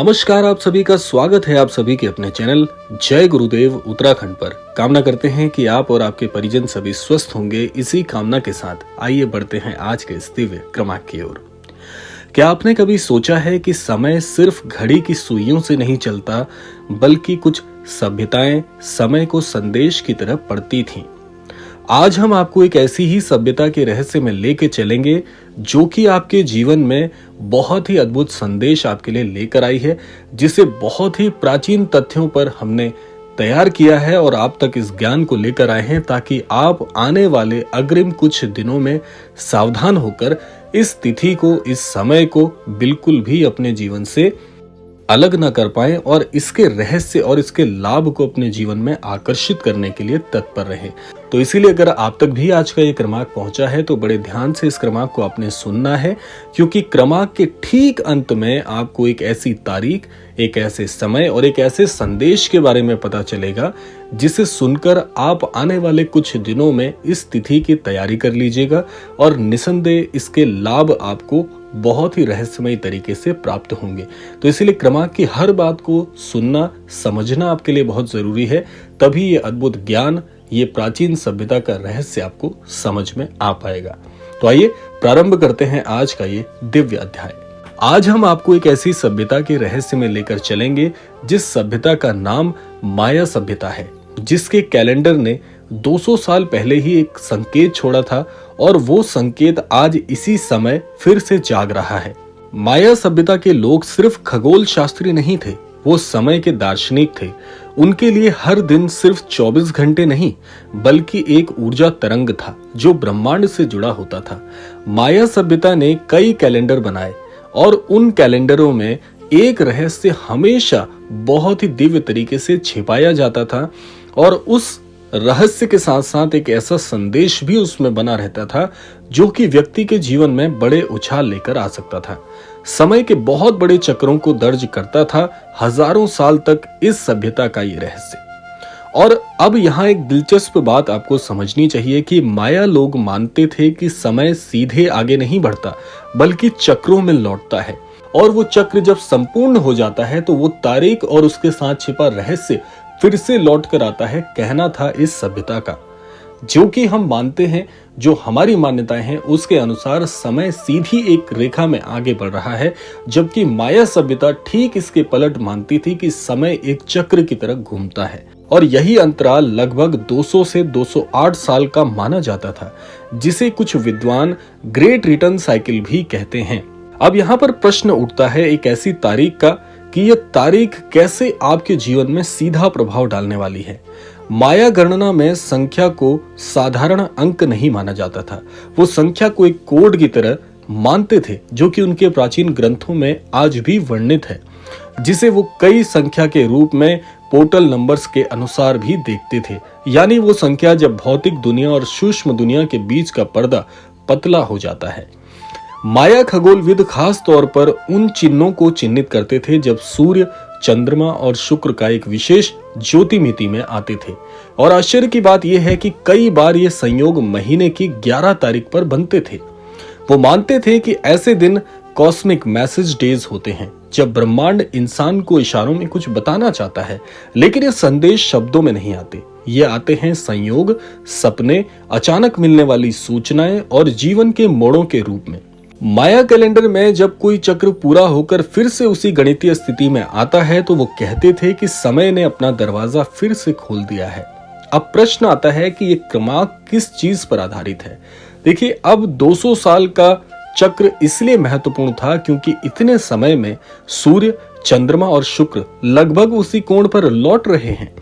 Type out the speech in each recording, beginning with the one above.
नमस्कार, आप सभी का स्वागत है आप सभी के अपने चैनल जय गुरुदेव उत्तराखंड पर। कामना करते हैं कि आप और आपके परिजन सभी स्वस्थ होंगे। इसी कामना के साथ आइए बढ़ते हैं आज के इस दिव्य क्रमांक की ओर। क्या आपने कभी सोचा है कि समय सिर्फ घड़ी की सुइयों से नहीं चलता, बल्कि कुछ सभ्यताएं समय को संदेश की तरह पढ़ती थीं। आज हम आपको एक ऐसी ही सभ्यता के रहस्य में लेके चलेंगे जो कि आपके जीवन में बहुत ही अद्भुत संदेश आपके लिए लेकर आई है, जिसे बहुत ही प्राचीन तथ्यों पर हमने तैयार किया है और आप तक इस ज्ञान को लेकर आए हैं, ताकि आप आने वाले अग्रिम कुछ दिनों में सावधान होकर इस तिथि को, इस समय को बिल्कुल भी अपने जीवन से अलग न कर पाएं और इसके रहस्य और इसके लाभ को अपने जीवन में आकर्षित करने के लिए तत्पर रहें। तो इसीलिए अगर आप तक भी आज का ये क्रमांक पहुंचा है तो बड़े ध्यान से इस क्रमांक को आपने सुनना है, क्योंकि क्रमांक के ठीक अंत में आपको एक ऐसी तारीख, एक ऐसे समय और एक ऐसे संदेश के बारे में पता चलेगा जिसे सुनकर आप आने वाले कुछ दिनों में इस तिथि की तैयारी कर लीजिएगा और निसंदेह इसके लाभ आपको बहुत ही रहस्यमय तरीके से प्राप्त होंगे। तो इसीलिए क्रमांक की हर बात को सुनना, समझना आपके लिए बहुत जरूरी है, तभी ये अद्भुत ज्ञान, ये प्राचीन सभ्यता का रहस्य आपको समझ में आ पाएगा। तो आइए प्रारंभ करते हैं आज का ये दिव्य अध्याय। आज हम आपको एक ऐसी सभ्यता के रहस्य में लेकर चलेंगे जिस सभ्यता का नाम माया सभ्यता है, जिसके कैलेंडर ने 200 साल पहले ही एक संकेत छोड़ा था और वो संकेत आज इसी समय फिर से जाग रहा है। माया सभ्यता के लोग सिर्फ खगोल शास्त्री नहीं थे, वो समय के दार्शनिक थे। उनके लिए हर दिन सिर्फ 24 घंटे नहीं, बल्कि एक ऊर्जा तरंग था जो ब्रह्मांड से जुड़ा होता था। माया सभ्यता ने कई कैलेंडर बनाए और उन कैलेंडरों में एक रहस्य हमेशा बहुत ही दिव्य तरीके से छिपाया जाता था और उस रहस्य के साथ साथ एक ऐसा संदेश भी उसमें बना रहता था जो कि व्यक्ति के जीवन में बड़े उछाल लेकर आ सकता था। समय के बहुत बड़े चक्रों को दर्ज करता था हजारों साल तक इस सभ्यता का ये रहस्य। और अब यहाँ एक दिलचस्प बात आपको समझनी चाहिए कि माया लोग मानते थे कि समय सीधे आगे नहीं बढ़ता, बल्कि चक्रों में लौटता है, और वो चक्र जब संपूर्ण हो जाता है तो वो तारीख और उसके साथ छिपा रहस्य फिर से लौट कर आता है। कहना था इस सभ्यता का, जो कि हम मानते हैं, जो हमारी मान्यताएं हैं, उसके अनुसार समय सीधी एक रेखा में आगे बढ़ रहा है, जबकि माया सभ्यता ठीक इसके पलट मानती थी कि समय एक चक्र की तरह घूमता है। और यही अंतराल लगभग 200 से 208 साल का माना जाता था, जिसे कुछ विद्वान ग्रेट रिटर्न साइकिल भी कहते हैं। अब यहाँ पर प्रश्न उठता है एक ऐसी तारीख का कि यह तारीख कैसे आपके जीवन में सीधा प्रभाव डालने वाली है। माया गणना में संख्या को साधारण अंक नहीं माना जाता था, वो संख्या को एक कोड की तरह मानते थे, जो कि उनके प्राचीन ग्रंथों में आज भी वर्णित है, जिसे वो कई संख्या के रूप में पोर्टल नंबर्स के अनुसार भी देखते थे। यानी वो संख्या जब भौतिक दुनिया और सूक्ष्म दुनिया के बीच का पर्दा पतला हो जाता है। माया खगोलविद खास तौर पर उन चिन्हों को चिन्हित करते थे जब सूर्य, चंद्रमा और शुक्र का एक विशेष ज्योतिमिति में आते थे। और आश्चर्य की बात यह है कि कई बार ये संयोग महीने की 11 तारीख पर बनते थे। वो मानते थे कि ऐसे दिन कॉस्मिक मैसेज डेज होते हैं, जब ब्रह्मांड इंसान को इशारों में कुछ बताना चाहता है, लेकिन ये संदेश शब्दों में नहीं आते। ये आते हैं संयोग, सपने, अचानक मिलने वाली सूचनाएं और जीवन के मोड़ों के रूप में। माया कैलेंडर में जब कोई चक्र पूरा होकर फिर से उसी गणितीय स्थिति में आता है तो वो कहते थे कि समय ने अपना दरवाजा फिर से खोल दिया है। अब प्रश्न आता है कि ये क्रमांक किस चीज पर आधारित है। देखिए, अब 200 साल का चक्र इसलिए महत्वपूर्ण था क्योंकि इतने समय में सूर्य, चंद्रमा और शुक्र लगभग उसी कोण पर लौट रहे हैं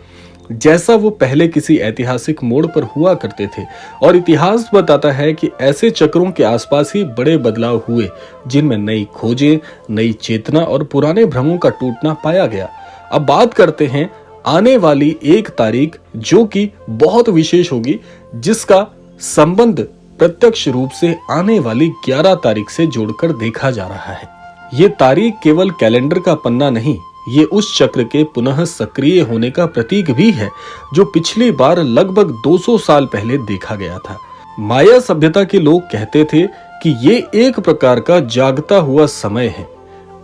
जैसा वो पहले किसी ऐतिहासिक मोड़ पर हुआ करते थे। और इतिहास बताता है कि ऐसे चक्रों के आसपास ही बड़े बदलाव हुए, जिनमें नई खोजें, नई चेतना और पुराने भ्रमों का टूटना पाया गया। अब बात करते हैं आने वाली एक तारीख, जो कि बहुत विशेष होगी, जिसका संबंध प्रत्यक्ष रूप से आने वाली 11 तारीख से जोड़कर देखा जा रहा है। ये तारीख केवल कैलेंडर का पन्ना नहीं, ये उस चक्र के पुनः सक्रिय होने का प्रतीक भी है जो पिछली बार लगभग 200 साल पहले देखा गया था। माया सभ्यता के लोग कहते थे कि ये एक प्रकार का जागता हुआ समय है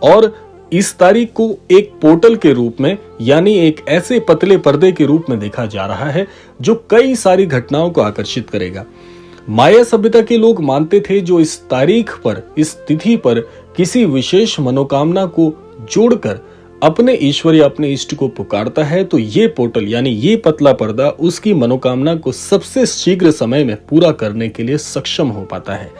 और इस तारीख को एक पोर्टल के रूप में, यानी एक ऐसे पतले पर्दे के रूप में देखा जा रहा है जो कई सारी घटनाओं को आकर्षित करेगा। माया सभ्यता के लोग मानते थे जो इस तारीख पर, इस तिथि पर किसी विशेष मनोकामना को जोड़कर अपने ईश्वर या अपने इष्ट को पुकारता है तो ये पोर्टल यानी ये पतला पर्दा उसकी मनोकामना को सबसे शीघ्र समय में पूरा करने के लिए सक्षम हो पाता है।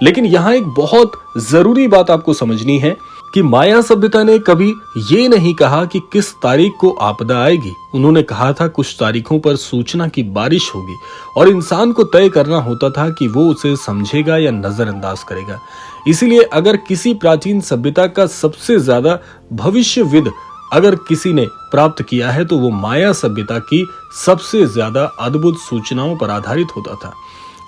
लेकिन यहाँ एक बहुत जरूरी बात आपको समझनी है कि माया सभ्यता ने कभी ये नहीं कहा कि किस तारीख को आपदा आएगी। उन्होंने कहा था कुछ तारीखों पर सूचना की बारिश होगी और इंसान को तय करना होता था कि वो उसे समझेगा या नजरअंदाज करेगा। इसीलिए अगर किसी प्राचीन सभ्यता का सबसे ज्यादा भविष्यविद अगर किसी ने प्राप्त किया है तो वो माया सभ्यता की सबसे ज्यादा अद्भुत सूचनाओं पर आधारित होता था।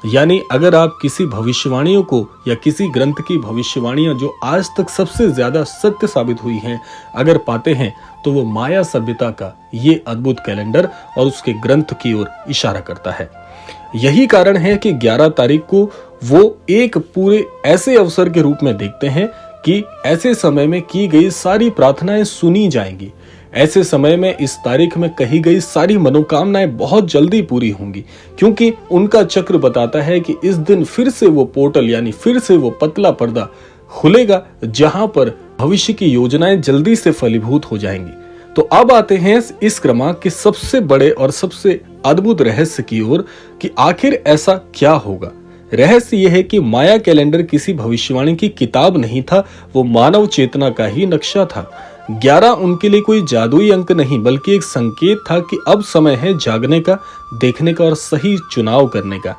यानी अगर आप किसी भविष्यवाणियों को या किसी ग्रंथ की भविष्यवाणियां जो आज तक सबसे ज्यादा सत्य साबित हुई हैं अगर पाते हैं तो वो माया सभ्यता का ये अद्भुत कैलेंडर और उसके ग्रंथ की ओर इशारा करता है। यही कारण है कि 11 तारीख को वो एक पूरे ऐसे अवसर के रूप में देखते हैं कि ऐसे समय में की गई सारी प्रार्थनाएं सुनी जाएंगी। ऐसे समय में इस तारीख में कही गई सारी मनोकामनाएं बहुत जल्दी पूरी होंगी, क्योंकि उनका चक्र बताता है कि इस दिन फिर से वो पोर्टल यानी फिर से वो पतला पर्दा खुलेगा जहां पर भविष्य की योजनाएं जल्दी से फलीभूत हो जाएंगी। तो अब आते हैं इस क्रमांक के सबसे बड़े और सबसे अद्भुत रहस्य की ओर कि आखिर ऐसा क्या होगा। रहस्य यह है कि माया कैलेंडर किसी भविष्यवाणी की किताब नहीं था, वो मानव चेतना का ही नक्शा था। 11 उनके लिए कोई जादुई अंक नहीं बल्कि एक संकेत था कि अब समय है जागने का, देखने का और सही चुनाव करने का।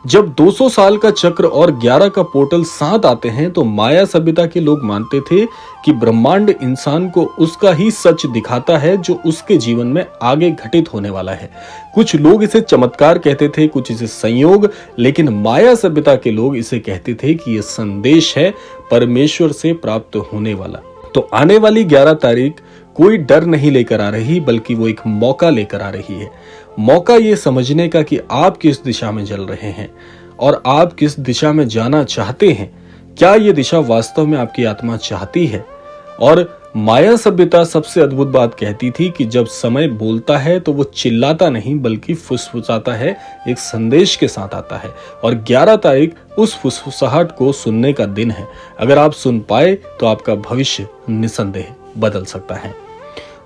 जब 200 साल का चक्र और 11 का पोर्टल साथ आते हैं तो माया सभ्यता के लोग मानते थे कि ब्रह्मांड इंसान को उसका ही सच दिखाता है जो उसके जीवन में आगे घटित होने वाला है। कुछ लोग इसे चमत्कार कहते थे, कुछ इसे संयोग, लेकिन माया सभ्यता के लोग इसे कहते थे कि यह संदेश है परमेश्वर से प्राप्त होने वाला। तो आने वाली 11 तारीख कोई डर नहीं लेकर आ रही बल्कि वो एक मौका लेकर आ रही है। मौका ये समझने का कि आप किस दिशा में चल रहे हैं और आप किस दिशा में जाना चाहते हैं। क्या ये दिशा वास्तव में आपकी आत्मा चाहती है? और माया सभ्यता सबसे अद्भुत बात कहती थी कि जब समय बोलता है तो वो चिल्लाता नहीं बल्कि फुसफुसाता है, एक संदेश के साथ आता है। और 11 तारीख उस फुसफुसाहट को सुनने का दिन है। अगर आप सुन पाए तो आपका भविष्य निसंदेह बदल सकता है।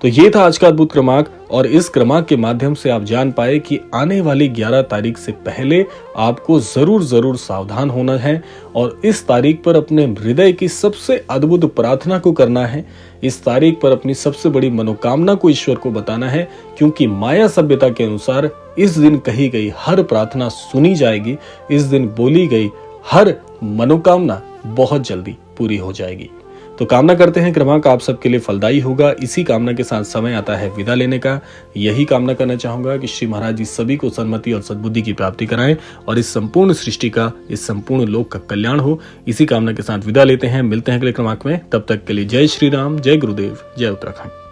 तो ये था आज का अद्भुत क्रमांक और इस क्रमांक के माध्यम से आप जान पाए कि आने वाली 11 तारीख से पहले आपको जरूर सावधान होना है और इस तारीख पर अपने हृदय की सबसे अद्भुत प्रार्थना को करना है। इस तारीख पर अपनी सबसे बड़ी मनोकामना को ईश्वर को बताना है, क्योंकि माया सभ्यता के अनुसार इस दिन कही गई हर प्रार्थना सुनी जाएगी। इस दिन बोली गई हर मनोकामना बहुत जल्दी पूरी हो जाएगी। तो कामना करते हैं क्रमांक आप सबके लिए फलदायी होगा। इसी कामना के साथ समय आता है विदा लेने का। यही कामना करना चाहूंगा कि श्री महाराज जी सभी को सन्मति और सद्बुद्धि की प्राप्ति कराएं और इस संपूर्ण सृष्टि का, इस संपूर्ण लोक का कल्याण हो। इसी कामना के साथ विदा लेते हैं। मिलते हैं अगले क्रमांक में। तब तक के लिए जय श्री राम, जय गुरुदेव, जय उत्तराखंड।